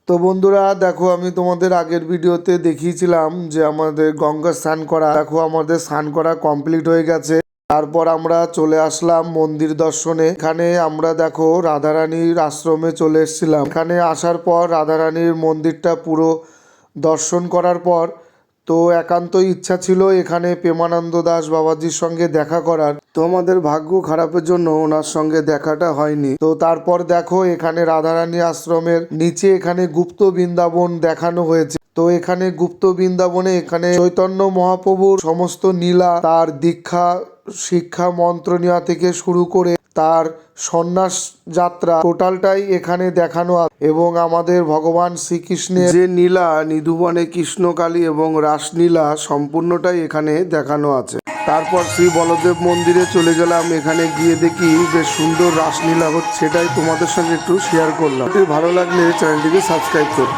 তো বন্ধুরা দেখো, আমি তোমাদের আগের ভিডিওতে দেখিয়েছিলাম যে আমাদের গঙ্গা স্নান করা। দেখো আমাদের স্নান করা কমপ্লিট হয়ে গেছে। তারপর আমরা চলে আসলাম মন্দির দর্শনে। এখানে আমরা দেখো রাধারানীর আশ্রমে চলে এসেছিলাম। এখানে আসার পর রাধারানীর মন্দিরটা পুরো দর্শন করার পর তো একান্তই ইচ্ছা ছিল এখানে প্রেমানন্দ দাস বাবাজির সঙ্গে দেখা করার। তো আমাদের ভাগ্য খারাপের জন্য ওনার সঙ্গে দেখাটা হয়নি। তো তারপর দেখো এখানে রাধারানী আশ্রমের নিচে এখানে গুপ্ত বৃন্দাবন দেখানো হয়েছে। তো এখানে গুপ্ত বৃন্দাবনে এখানে চৈতন্য মহাপ্রভুর সমস্ত লীলা, তার দীক্ষা শিক্ষা মন্ত্র নেওয়া থেকে শুরু করে তার সন্ন্যাস যাত্রা টোটালটাই এখানে দেখানো আছে। এবং আমাদের ভগবান শ্রীকৃষ্ণের যে নীলা নিধুবনে কৃষ্ণকালী এবং রাসলীলা সম্পূর্ণটাই এখানে দেখানো আছে। তারপর শ্রী বলদেব মন্দিরে চলে গেলাম। এখানে গিয়ে দেখি বেশ সুন্দর রাসলীলা হচ্ছে, সেটাই তোমাদের সঙ্গে একটু শেয়ার করলাম। ভালো লাগলে চ্যানেলটিকে সাবস্ক্রাইব করুন।